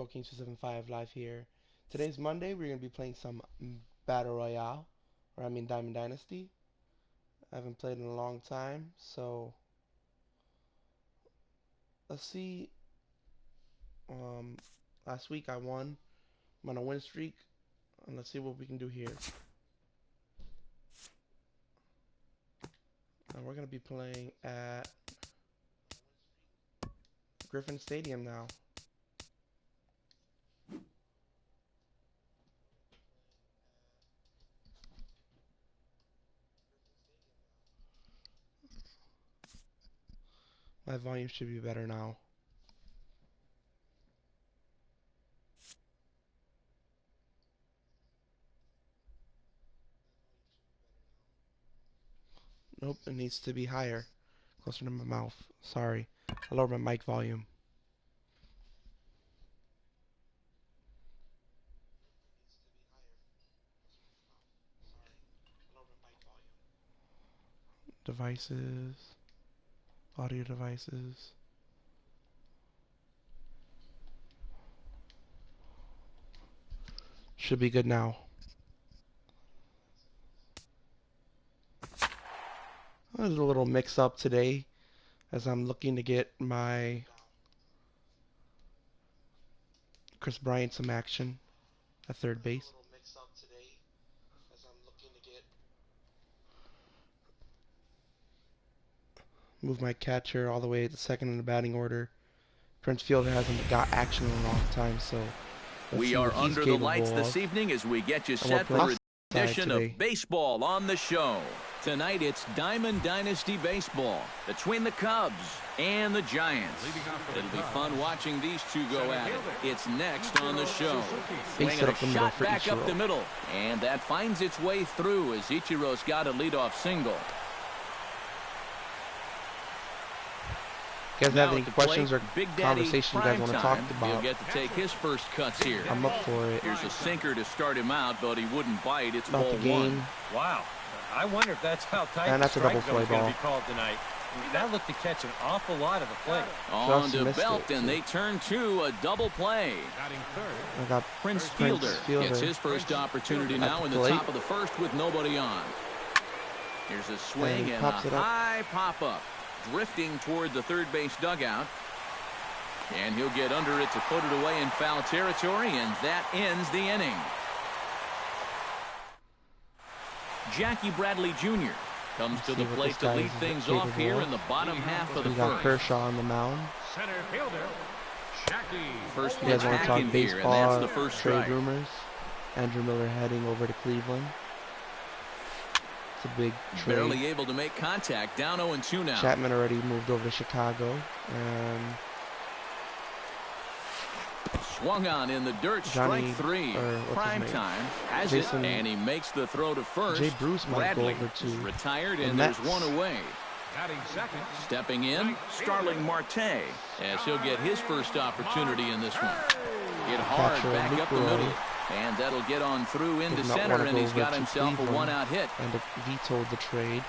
King 275 live here. Today's Monday. We're going to be playing some Battle Royale, or I mean Diamond Dynasty. I haven't played in a long time, so let's see. Last week I won. I'm on a win streak, and let's see what we can do here. And we're going to be playing at Griffin Stadium now. My volume should be better now. Nope, it needs to be higher. Closer to my mouth. Sorry. I lowered my mic volume. Devices. Audio devices. Should be good now. There's a little mix up today as I'm looking to get my Chris Bryant some action at third base. Move my catcher all the way to second in the batting order. Prince Fielder hasn't got action in a long time, so we are under the lights this evening as we get you set for a edition of Baseball on the Show. Tonight it's Diamond Dynasty Baseball between the Cubs and the Giants. It'll be fun watching these two go at it. It's next on the show. Swinging a shot back up the middle, and that finds its way through as Ichiro's got a leadoff single. You guys have any questions or conversations you guys want to talk about? He'll get to take his first cuts here. I'm up for it. Here's a sinker to start him out, but he wouldn't bite. It's ball one. Wow. I wonder if that's how tight and the that's a double strike play zone's going ball. to be called tonight. That looked to catch an awful lot of the play. On to Belt, and they turn to a double play. I got Prince Fielder gets his first opportunity now in the top of the first with nobody on. Here's a swing and a high pop-up. Drifting toward the third base dugout. And he'll get under it to put it away in foul territory, and that ends the inning. Jackie Bradley Jr. comes to the plate to lead things off here in the bottom half of the first. We got Kershaw on the mound. Center fielder, Jackie. First pitch back in here, and that's the first trade rumors. Andrew Miller heading over to Cleveland. It's a big trade. Barely able to make contact. Down 0-2 now. Chapman already moved over to Chicago. And swung on in the dirt. Strike three. Prime time has it, and he makes the throw to first. Jay Bruce might go over to retired, and there's one away. Stepping in, Starling Marte, as he'll get his first opportunity in this one. Hit hard back up the middle. And that'll get on through into center, and he's got himself a one-out hit. And vetoed the trade.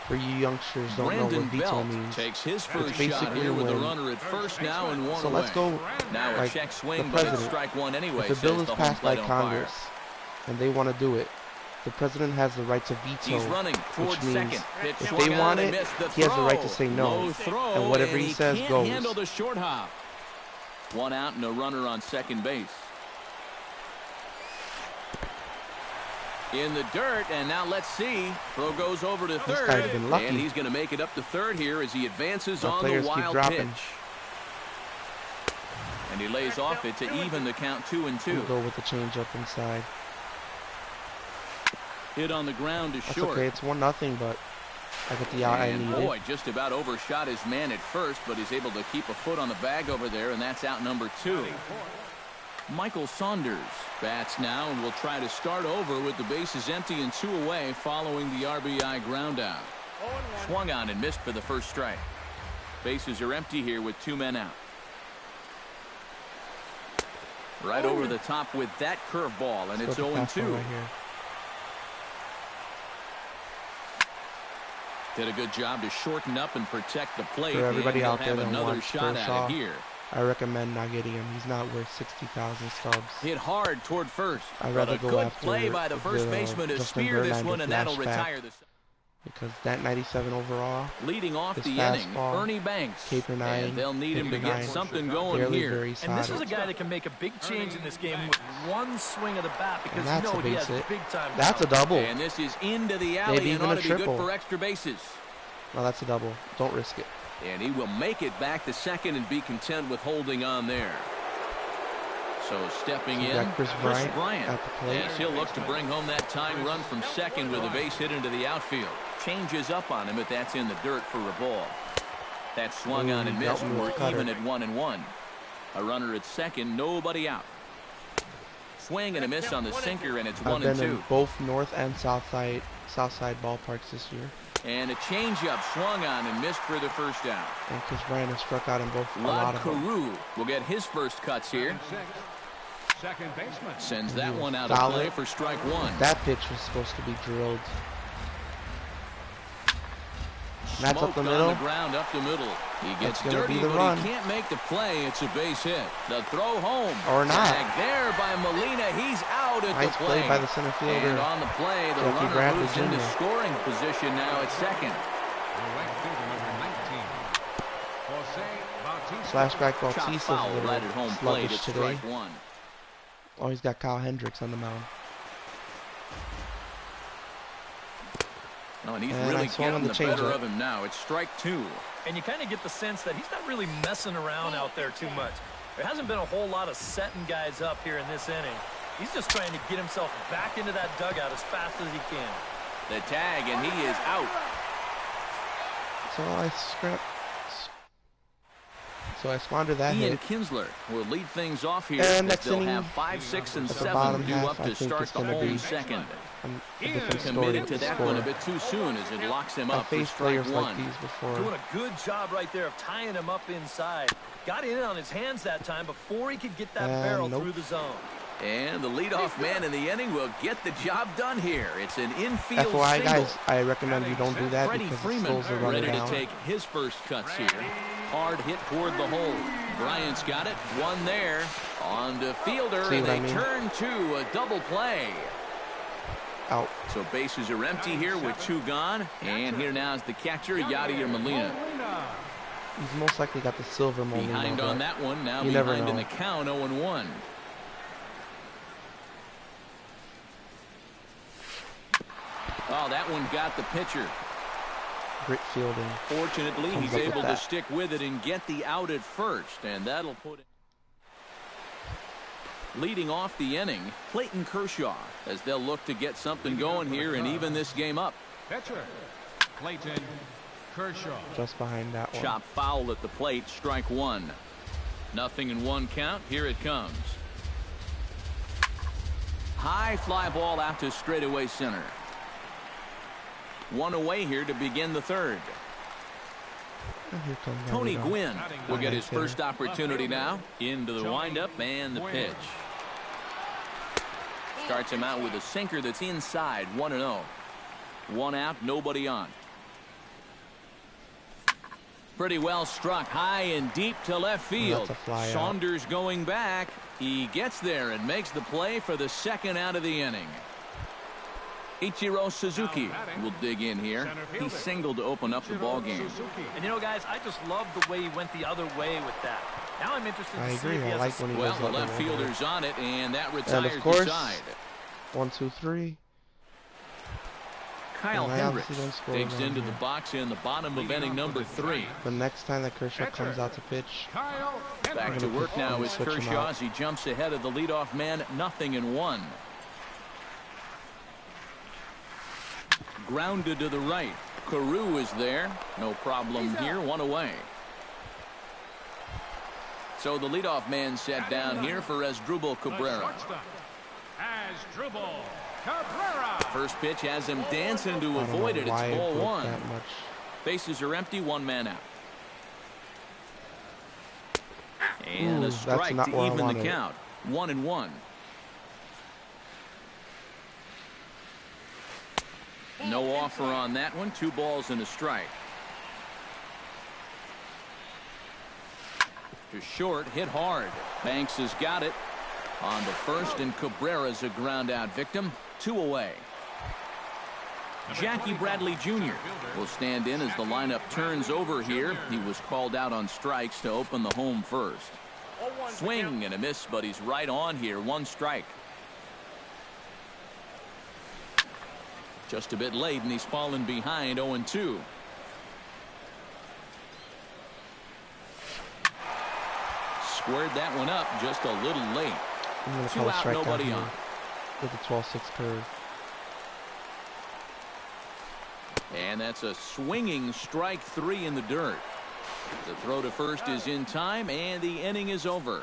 For you youngsters don't know what veto means. Takes his first shot here with a runner at first now and one away. So let's go now a like check swing, but it's strike one anyway. If the bill is passed by Congress and they want to do it, the president has the right to veto, which means if they want it, he has the right to say no, and whatever he says goes. Handle the short hop. One out and a runner on second base. In the dirt, and now let's see. Throw goes over to third, and he's going to make it up to third here as he advances on the wild pitch. And he lays off it to even the count 2-2. We'll go with the changeup inside. Hit on the ground to short. Okay, it's 1-0, but I got the eye I needed. Boy, just about overshot his man at first, but he's able to keep a foot on the bag over there, and that's out number 2. Michael Saunders bats now and will try to start over with the bases empty and 2 away following the RBI ground out. Swung on and missed for the first strike. Bases are empty here with 2 men out. Right over the top with that curveball, and it's 0-2. Right, did a good job to shorten up and protect the plate. For everybody out there have another shot at it here. I recommend not getting him. He's not worth 60,000 stubs. Hit hard toward first. I'd rather go good after play by the first baseman to spear this one, and that'll retire this. Because that 97 overall, leading off the inning, Ernie Banks. Caper 9, and they'll need him to get something going here. And this is a guy that can make a big change in this game with one swing of the bat because you know he has big time. That's a double. And this is into the alley and ought to be good for extra bases. No, that's a double. Don't risk it. And he will make it back to second and be content with holding on there. So stepping in, Chris Bryant at the plate. Yes, he'll look to bring home that tying run from second with a base hit into the outfield. Changes up on him, but that's in the dirt for a ball. That swung on and missed. We're even at 1-1. A runner at second, nobody out. Swing and a miss on the sinker, and it's 1-2. I've been in both north and south side ballparks this year. And a changeup swung on and missed for the first out. And Chris Bryant has struck out in both. A lot of them. Will get his first cuts here. Second baseman sends that one out of play for strike one. That pitch was supposed to be drilled. That's up the middle. On the ground, up the middle. He gets dirty, but he can't make the play. It's a base hit. The throw home. Or not. Tag there by Molina. He's out at nice the play. Play by the center fielder. And on the play, the runner moves into scoring position now at second. Flashback Bautista is right at home plate at strike one. Oh, he's got Kyle Hendricks on the mound. Oh, and he's really getting the better of him now. It's strike two. And you kind of get the sense that he's not really messing around out there too much. There hasn't been a whole lot of setting guys up here in this inning. He's just trying to get himself back into that dugout as fast as he can. The tag, and he is out. So I squandered that Ian hit. Kinsler will lead things off here. And as they'll have 5, 6, and 7 due up to start the home second. Committed to that one a bit too soon as it locks him up for strike one. Like these before. Doing a good job right there of tying him up inside. Got in on his hands that time before he could get that barrel through the zone. And the leadoff man in the inning will get the job done here. It's an infield FYI, single. guys, I recommend you don't do that Freddie because Freeman it slows the runner ready down. to take his first cuts here. Hard hit toward the hole. Bryant's got it. One there. On to fielder, and they turn to a double play. Out. So bases are empty here with 2 gone. And here now is the catcher, Yadier Molina. He's most likely got the silver Molina. Behind on that one. Now behind in the count, 0-1. Oh, that one got the pitcher. Great fielding. Fortunately, he's able to stick with it and get the out at first, and that'll put it. Leading off the inning, Clayton Kershaw, as they'll look to get something going here and even this game up. Pitcher, Clayton Kershaw. Just behind that one. Chop foul at the plate, strike one. 0-1 count. Here it comes. High fly ball out to straightaway center. 1 away here to begin the third. Tony Gwynn will get his first opportunity now. Into the windup and the pitch. Starts him out with a sinker that's inside. 1-0. 1 out, nobody on. Pretty well struck high and deep to left field. Saunders going back. He gets there and makes the play for the second out of the inning. Ichiro Suzuki will dig in here. He singled to open up the ball game. And you know, guys, I just love the way he went the other way with that. Now I'm interested to see if he has when he well, the left fielder's on it, and that retires and of course, the side. 1, 2, 3. Kyle Hendricks digs into the box in the bottom of inning number 3. The next time that Kershaw comes out to pitch, back to work now is Kershaw as he jumps ahead of the leadoff man. 0-1. Grounded to the right. Carew is there. No problem here. 1 away. So the leadoff man set down here for Asdrubal Cabrera. First pitch has him dancing to avoid it. It's ball 1. Bases are empty. 1 man out. And a strike to even the count. 1-1. No offer on that one. 2 balls and a strike. To short, hit hard. Banks has got it on the first, and Cabrera's a ground out victim. 2 away. Jackie Bradley Jr. will stand in as the lineup turns over here. He was called out on strikes to open the home first. Swing and a miss, but he's right on here. 1 strike. Just a bit late, and he's fallen behind 0-2. Squared that one up just a little late. 2 out, nobody on. With the 12-6 curve. And that's a swinging strike 3 in the dirt. The throw to first is in time, and the inning is over.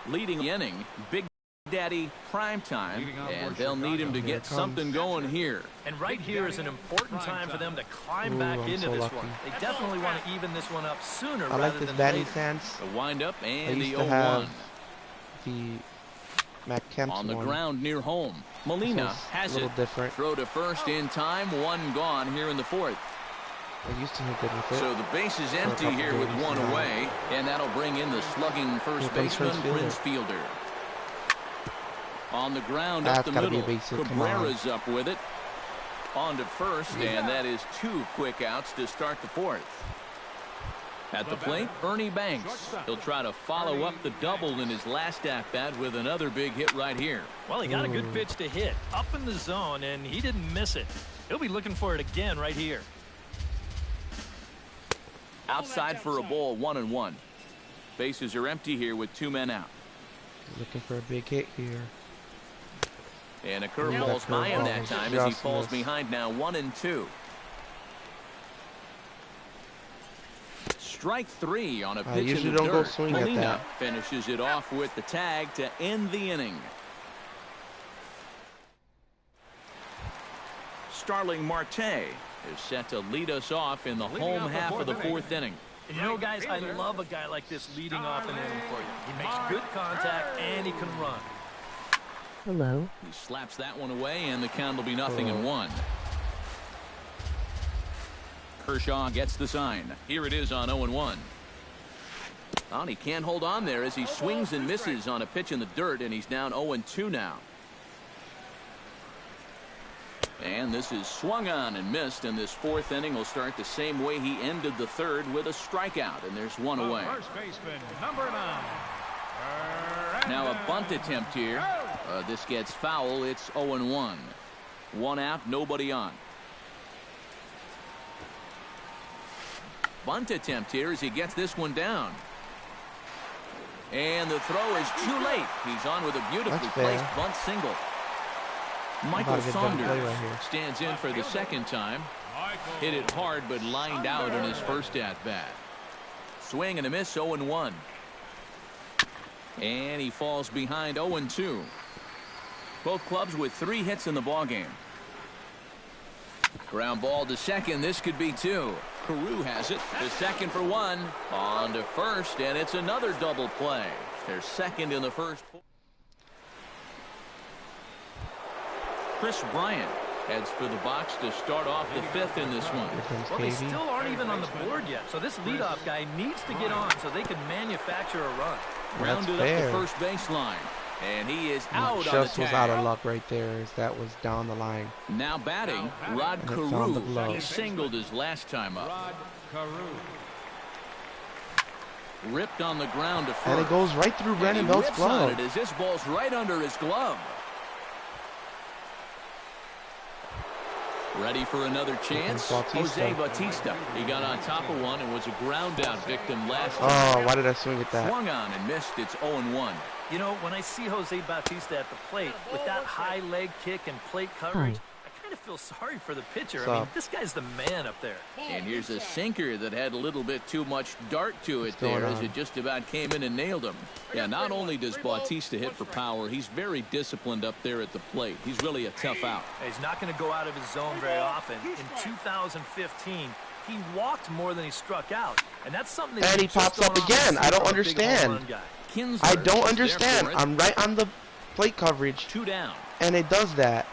Leading the inning, Big Daddy prime time, and they'll need him to get something going here. And right here is an important time for them to climb back into this one. They definitely want to even this one up sooner rather than later. I like this batting stance. The windup and the 0-1. The Matt Kemp's on the one. ground near home. Molina has it. Different. Throw to first in time. 1 gone here in the 4th. I used to hit good with it. So the base is empty here with 1 away, and that'll bring in the slugging first baseman, Prince Fielder. On the ground up the middle. Cabrera's up with it. On to first, and that is 2 quick outs to start the 4th. At the plate, Ernie Banks. He'll try to follow up the double in his last at-bat with another big hit right here. Well, he got a good pitch to hit up in the zone, and he didn't miss it. He'll be looking for it again right here. Outside for a ball, 1-1. Bases are empty here with 2 men out. Looking for a big hit here. And a curveball's by him that time as he falls behind now. 1-2. Strike 3 on a pitch in the dirt. Molina finishes it off with the tag to end the inning. Starling Marte is set to lead us off in the home half of the 4th inning. You know, guys, I love a guy like this leading off an inning for you. He makes good contact and he can run. Hello. He slaps that one away, and the count will be 0-1. Kershaw gets the sign. Here it is on 0-1. Oh, and he can't hold on there as he swings and misses on a pitch in the dirt, and he's down 0-2 now. And this is swung on and missed, and this 4th inning will start the same way he ended the 3rd with a strikeout, and there's 1 away. First baseman, number 9. Now a bunt attempt here. This gets foul. It's 0-1. 1 out, nobody on. Bunt attempt here as he gets this one down. And the throw is too late. He's on with a beautifully placed bunt single. Michael Saunders stands in for the 2nd time. Hit it hard but lined out in his first at-bat. Swing and a miss, 0-1. And he falls behind 0-2. Both clubs with 3 hits in the ballgame. Ground ball to second. This could be 2. Carew has it. The second for 1. On to first, and it's another double play. They're second in the first. Chris Bryant heads for the box to start off the 5th in this one. Well, they still aren't even on the board yet, so this leadoff guy needs to get on so they can manufacture a run. Rounded up the first baseline, and he is out on the tag. Just was out of luck right there as that was down the line. Now batting, Rod Carew. He singled his last time up. Rod Carew. Ripped on the ground to first. And it goes right through Brandon Belt's glove. It as this ball's right under his glove. Ready for another chance? Jose Bautista. He got on top of one and was a ground out victim last time. Oh, why did I swing at that? Swung on and missed. It's 0-1. You know, when I see Jose Bautista at the plate with that high leg kick and plate coverage, I kind of feel sorry for the pitcher. I mean, this guy's the man up there. And here's a sinker that had a little bit too much dart to it there as it just about came in and nailed him. Yeah, not only does Bautista hit for power, he's very disciplined up there at the plate. He's really a tough out. He's not going to go out of his zone very often. In 2015, he walked more than he struck out. And that's something that he pops up again. I don't understand. I don't understand. I'm right on the plate coverage. 2 down. And it does that.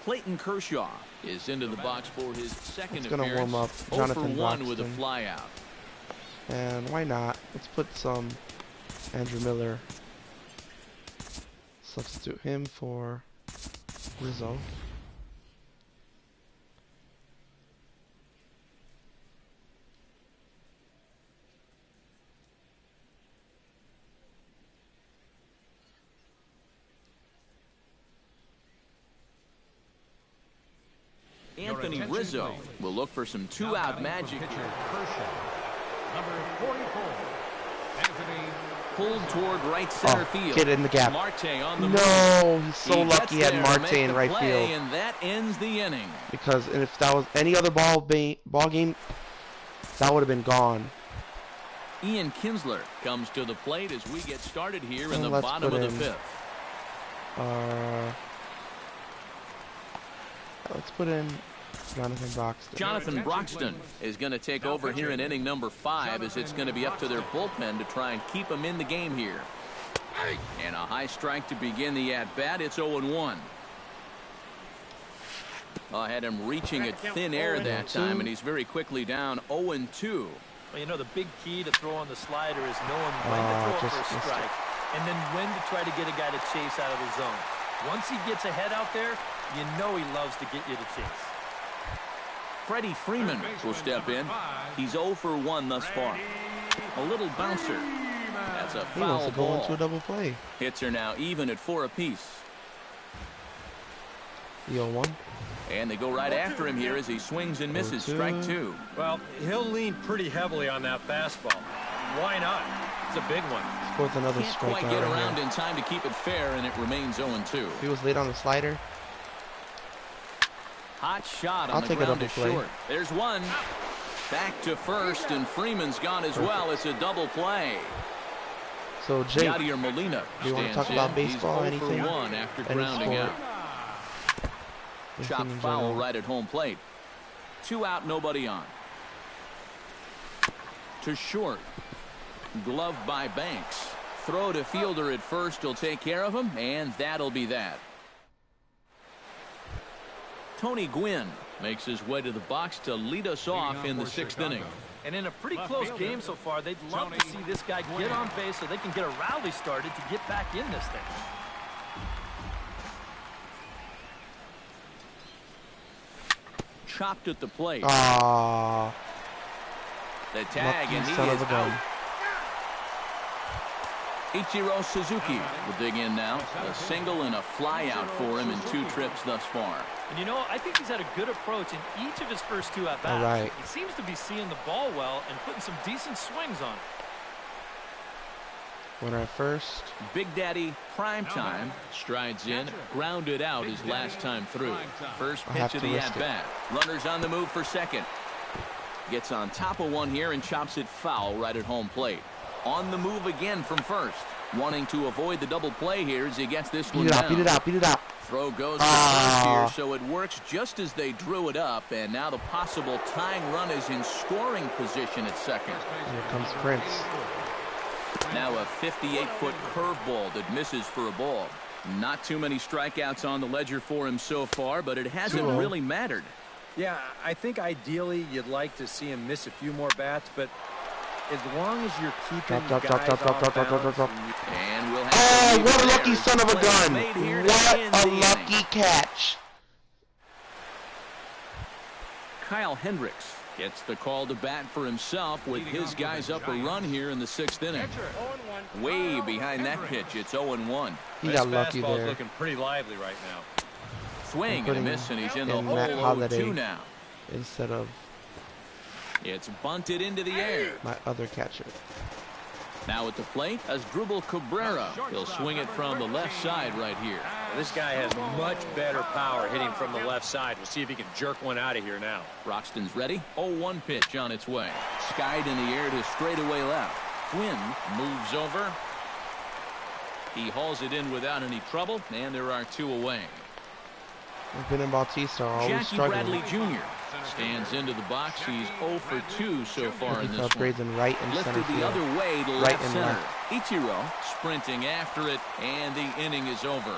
Clayton Kershaw is into the box for his second appearance. It's going to warm up Jonathan 0-for-1 with a flyout. And why not? Let's put some Andrew Miller. Substitute him for Rizzo. Anthony Rizzo will look for some two-out magic here. Number 44, Anthony. Pulled toward right center field. Get in the gap. Marte on the no, he's so lucky he had Marte in right field. And that ends the inning. Because if that was any other ball game, that would have been gone. Ian Kinsler comes to the plate as we get started here in the bottom of the fifth. Let's put in Jonathan Broxton. Jonathan Broxton is going to take over here in inning number 5 as it's going to be up to their bullpen to try and keep him in the game here. And a high strike to begin the at-bat. It's 0-1. I had him reaching at thin air that time, and he's very quickly down 0-2. Well, you know, the big key to throw on the slider is knowing when to throw for a strike and then when to try to get a guy to chase out of the zone. Once he gets ahead out there, you know he loves to get you to chase. Freddie Freeman will step in. He's 0-for-1 thus far. A little bouncer. That's a foul ball. He wants to go into a double play. Hits are now even at 4 apiece. 0-1. And they go right after him here as he swings and misses. Strike 2. Well, he'll lean pretty heavily on that fastball. Why not? It's a big one. Fourth another Can't strike quite get around in time to keep it fair, and it remains 0-2. He was late on the slider. Hot shot on the ground to short. There's one. Back to first, and Freeman's gone as well. It's a double play. So, Jake, Yadier Molina do you want to talk about baseball or anything? He's 0-for-1 after grounding out. Chop foul right at home plate. 2 out, nobody on. To short. Glove by Banks. Throw to fielder at first will take care of him, and that'll be that. Tony Gwynn makes his way to the box to lead us off in the 6th inning. And in a pretty close game so far, they'd love to see this guy get on base so they can get a rally started to get back in this thing. Chopped at the plate. The tag, and he is out. Ichiro Suzuki will dig in now. A single and a fly out for him in 2 trips thus far. And you know, I think he's had a good approach in each of his first 2 at-bats. All right. He seems to be seeing the ball well and putting some decent swings on it. Winner at first. Big Daddy Primetime strides in, grounded out his last time through. First pitch of the at-bat. Runners on the move for second. Gets on top of one here and chops it foul right at home plate. On the move again from first. Wanting to avoid the double play here as he gets this one down. Beat it out, beat it out. Throw goes to first here, so it works just as they drew it up, and now the possible tying run is in scoring position at second. Here comes Prince. Now a 58-foot curveball that misses for a ball. Not too many strikeouts on the ledger for him so far, but it hasn't really mattered. Yeah, I think ideally you'd like to see him miss a few more bats, but as long as you're keeping guys off balance. And we'll have what a lucky son of a gun. What a lucky catch. Kyle Hendricks gets the call to bat for himself with his guys up a run here in the 6th inning. Way behind that pitch, it's 0-1. He got lucky there. Looking pretty lively right now. Swing and a miss, and he's in the hole 0-2 now. Instead of it's bunted into the air. My other catcher. Now at the plate, Asdrubal Cabrera. He'll swing it from the left side right here. This guy has much better power hitting from the left side. We'll see if he can jerk one out of here now. Broxton's ready. 0-1 pitch on its way. Skied in the air to straightaway left. Quinn moves over. He hauls it in without any trouble, and there are 2 away. Quinn and Bautista are always Jackie struggling. Bradley Jr. stands into the box. He's 0-for-2 so far in this upgrades one. in right and Lifted center the other field. way to Right left and center. left. Ichiro sprinting after it, and the inning is over.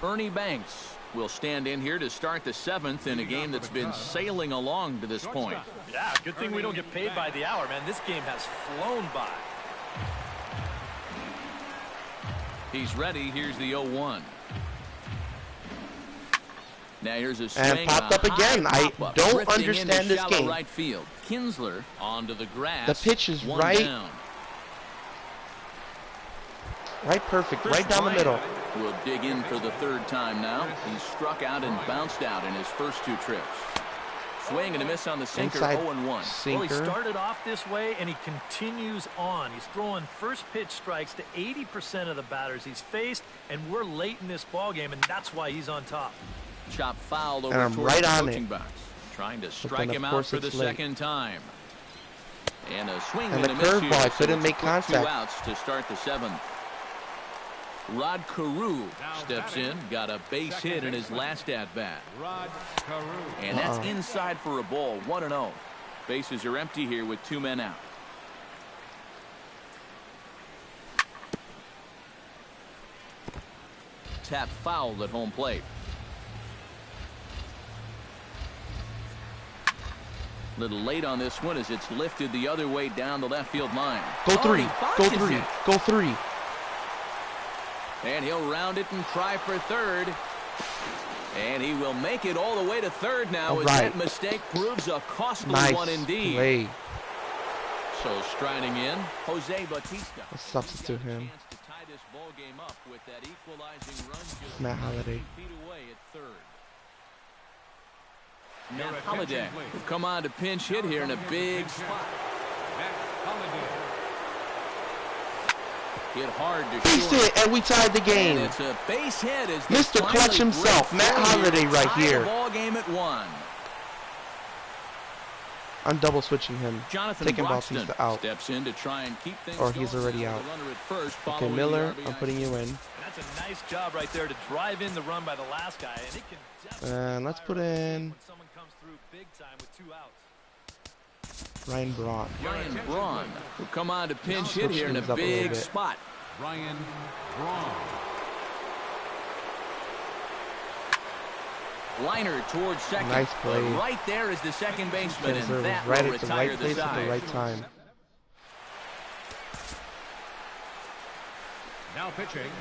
Ernie Banks will stand in here to start the 7th in a game that's been sailing along to this point. Yeah, good thing we don't get paid by the hour, man. This game has flown by. He's ready. Here's the 0-1. Now here's a swing. And popped up again. I don't understand this game. Right field. Kinsler onto the grass. The pitch is right perfect, right down the middle. We'll dig in for the 3rd time now. He's struck out and bounced out in his first 2 trips. Swing and a miss on the sinker, 0-1. Well, he started off this way, and he continues on. He's throwing first pitch strikes to 80% of the batters he's faced, and we're late in this ball game, and that's why he's on top. Chop foul over towards the coaching box. Trying to strike him out for the 2nd time. And a swing and a miss here. Curveball, couldn't make contact. 2 outs to start the 7th. Rod Carew steps in, got a base hit in his last at-bat. And that's inside for a ball, 1-0. Bases are empty here with 2 men out. Tap foul at home plate. Little late on this one as it's lifted the other way down the left field line. Go 3, go 3, go 3. And he'll round it and try for 3rd. And he will make it all the way to 3rd now as that mistake proves a costly one indeed. Play. So striding in, Jose Bautista. Let's substitute him. Matt Holliday. Matt Holliday will come on to pinch hit here in a big spot. Hit hard to base hit, and we tied the game. And it's a base hit as Mr. Clutch himself, Matt Holliday, right here. Ball game at 1. I'm double switching him. Jonathan taking Buxton out. Steps in to try and keep things or he's already out. Okay, Miller, I'm putting you in. And that's a nice job right there to drive in the run by the last guy. And it can and let's put in when someone comes through big time with 2 outs. Ryan Braun. Ryan Braun will come on to pinch hit here in a big spot. Ryan Braun. Liner towards second. Nice play. Right there is the second baseman, and that right will at the retire right the place at side. the right time. Now pitching,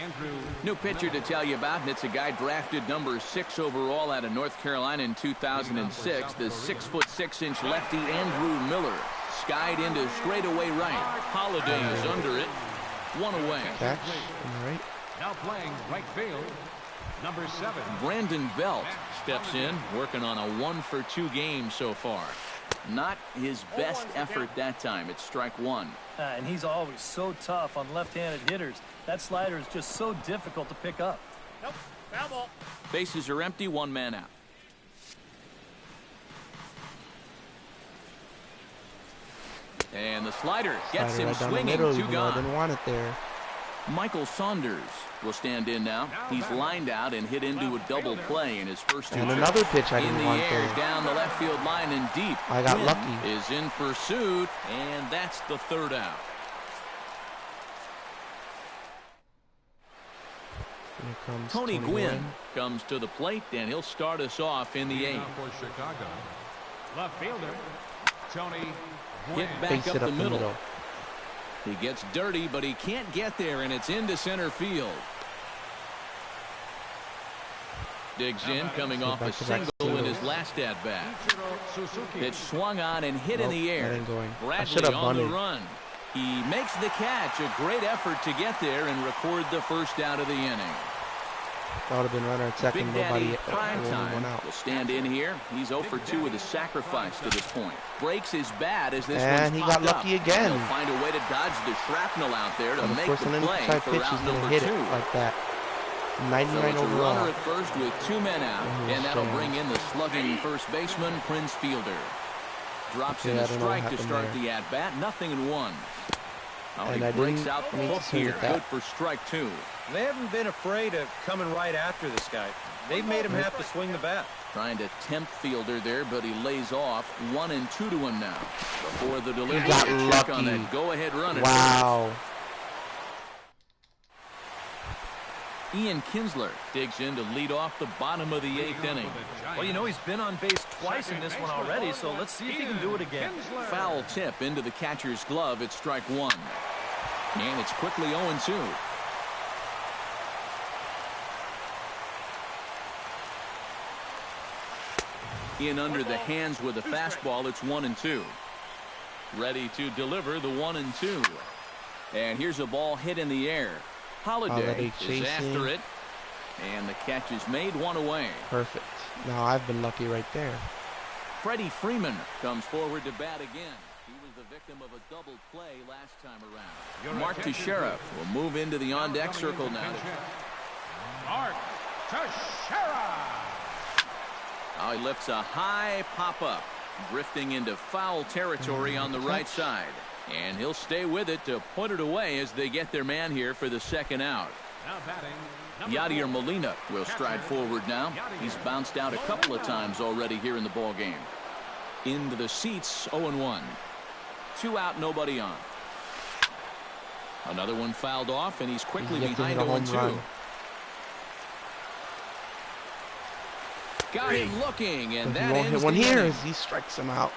Andrew. New pitcher to tell you about, and it's a guy drafted number 6 overall out of North Carolina in 2006. The 6'6" lefty Andrew Miller skied into straightaway right. Holiday is under it. 1 away. Catch. All right. Now playing right field, number 7. Brandon Belt steps in, working on a 1-for-2 game so far. Not his best effort that time. It's strike 1. And he's always so tough on left-handed hitters. That slider is just so difficult to pick up. Nope, foul ball. Bases are empty, 1 man out. And the slider gets him right down the swinging, middle, 2 even though I gone. didn't want it there. Michael Saunders will stand in now. He's lined out and hit into a double play in his first 2 And trips. another pitch I in didn't the want air, there. down the left field line and deep. I got Quinn lucky. is in pursuit, and that's the 3rd out. Here comes Tony Gwynn comes to the plate, and he'll start us off in the 8th. Now for Chicago, left fielder, Tony Gwynn. Hit back Base up it the up the middle. middle. He gets dirty, but he can't get there, and it's into center field. Digs in, coming off a single in his last at-bat. Pitch swung on and hit in the That air. ain't going. I Bradley should have on the bunted. run. He makes the catch. A great effort to get there and record the first out of the inning. That would have been runner at second. Big Daddy Nobody Prime only one Time out. will stand in here. He's 0 for 2 with a sacrifice to this point. Breaks his bat as this And one's he got popped lucky up. again. He'll find a way to dodge the shrapnel out there to And of make course, the an play inside for pitch is out going to number hit 2. it like that. So 99 it's a runner overall. at first with 2 men out, and that'll bring in the slugging first baseman, Prince Fielder. Drops in I a don't know what strike to happened start there. the at-bat. 0-1. And He I breaks didn't out the mean to hook swing here. at that. Good for strike 2. They haven't been afraid of coming right after this guy. They've made him have to swing the bat. Trying to tempt Fielder there, but he lays off. 1-2 to him now. Before the delivery, got a check on lucky. that go-ahead run. Wow. Ian Kinsler digs in to lead off the bottom of the 8th inning. Well, you know, he's been on base twice in this one already, so let's see if he can do it again. Foul tip into the catcher's glove. It's strike one. And it's quickly 0-2. In under the hands with a fastball. It's 1-2. Ready to deliver the 1-2. And here's a ball hit in the air. Holiday is after it. And the catch is made, one away. Perfect. Now I've been lucky right there. Freddie Freeman comes forward to bat again. He was the victim of a double play last time around. Mark Teixeira will move into the on-deck circle now. Mark Teixeira. Now he lifts a high pop-up, drifting into foul territory on the right side. And he'll stay with it to put it away as they get their man here for the second out. Now batting, Yadier Molina will stride forward now. He's bounced out a couple of times already here in the ball game. Into the seats, 0-1. 2 out, nobody on. Another one fouled off, and he's quickly behind 0-2. Got him looking, and that ends one the here inning. as he strikes him out.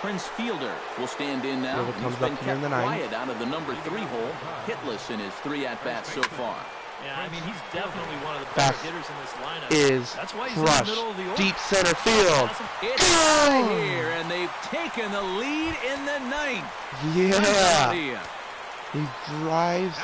Prince Fielder will stand in now. He's been kept quiet out of the number 3 hole, hitless in his 3 at-bats so far. Yeah, I mean, he's definitely one of the better hitters in this lineup. That's why he's in the middle of the order. Deep center field. It's right here, and they've taken the lead in the 9th. Yeah. He drives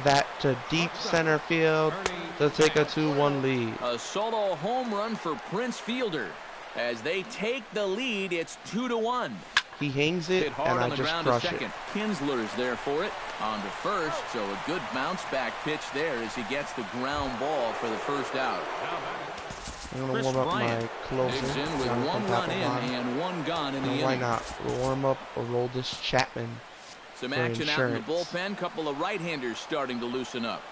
that to deep center field to take a 2-1 lead. A solo home run for Prince Fielder. As they take the lead, it's 2-1. He hangs it, and I just crush it. Kinsler's there for it. On to first, so a good bounce-back pitch there as he gets the ground ball for the first out. I'm going to warm up my closer. Digs in with 1 run in and 1 gone in the inning. Why not? We'll warm up Aroldis Chapman. Some action out in the bullpen. Couple of right-handers starting to loosen up.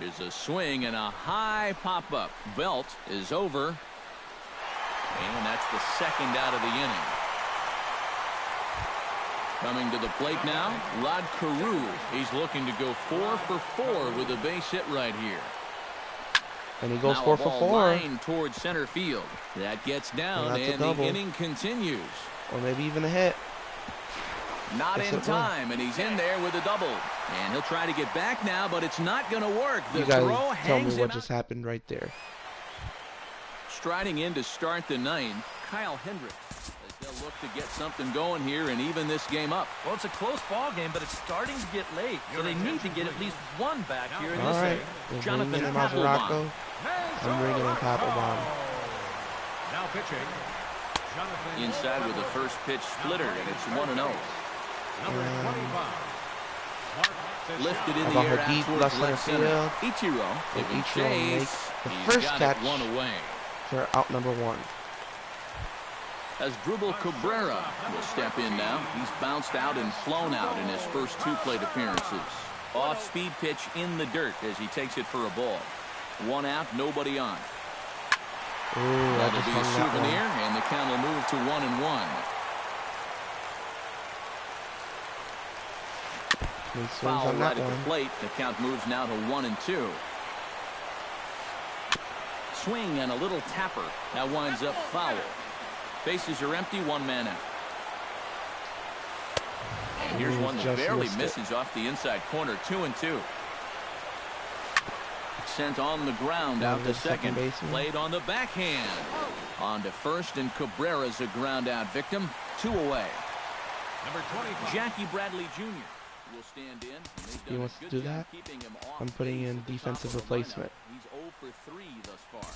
There's a swing and a high pop-up. Belt is over. And that's the second out of the inning. Coming to the plate now, Rod Carew. He's looking to go 4 for 4 with a base hit right here. And he goes 4 for 4. Line towards center field. That gets down, and the inning continues. Or maybe even a hit. Not in time, and he's in there with a double. And he'll try to get back now, but it's not going to work. You guys tell me what just happened right there. Striding in to start the 9th, Kyle Hendricks. They'll look to get something going here and even this game up. Well, it's a close ball game, but it's starting to get late, so they need to get at least 1 back here in this inning. Jonathan Papelbon. I'm bringing in Papelbon. Now pitching. Inside with the first pitch splitter, and it's 1-0. Lifted in the air out towards left center. Ichiro giving chase. The first catch 1 away. For out number 1. As Dribble Cabrera will step in now. He's bounced out and flown out in his first 2 plate appearances. Off-speed pitch in the dirt as he takes it for a ball. 1 out, nobody on. That'll be a souvenir, and the count will move to 1-1. Foul right at the plate. The count moves now to 1-2. Swing and a little tapper. That winds up foul. Bases are empty, 1 man out. And here's one that barely misses off the inside corner. 2-2. Sent on the ground out to second. Played on the backhand. On to first, and Cabrera's a ground out victim. 2 away. Number 25. Jackie Bradley Jr. will stand in. He wants to do that. I'm putting in defensive replacement. He's 0 for 3 thus far.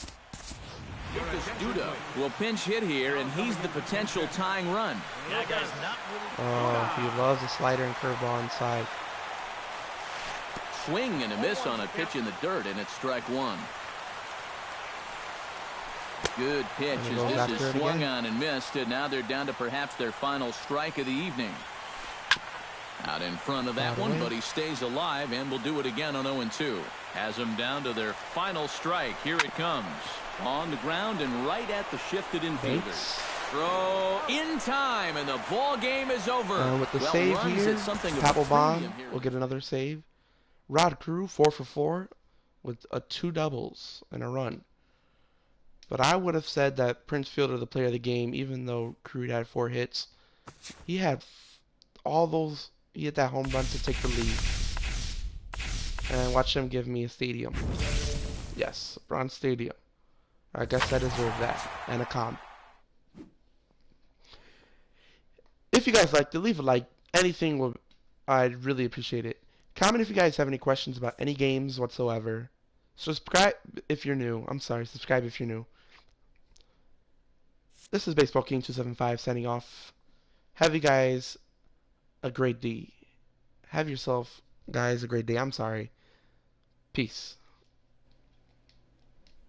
Lucas Duda will pinch hit here, and he's the potential tying run. Yeah, guys, not really. Oh, he loves a slider and curveball inside. Swing and a miss on a pitch in the dirt, and it's strike 1. Good pitch as this is swung on and missed, and now they're down to perhaps their final strike of the evening. Out in front of that one, but he stays alive and will do it again on 0-2. Has them down to their final strike. Here it comes. On the ground and right at the shifted infielders. Throw in time, and the ball game is over. With the save here, Papelbon will get another save. Rod Crew 4 for 4 with 2 doubles and a run. But I would have said that Prince Fielder, the player of the game, even though Crew had 4 hits, he had he hit that home run to take the lead. And watch him give me a stadium. Yes, bronze stadium. I guess I deserve that. And a comp. If you guys liked it, leave a like. Anything I'd really appreciate it. Comment if you guys have any questions about any games whatsoever. Subscribe if you're new. I'm sorry, subscribe if you're new. This is Baseball King 275 signing off. Have you guys a great day. Have yourself, guys, a great day. I'm sorry. Peace.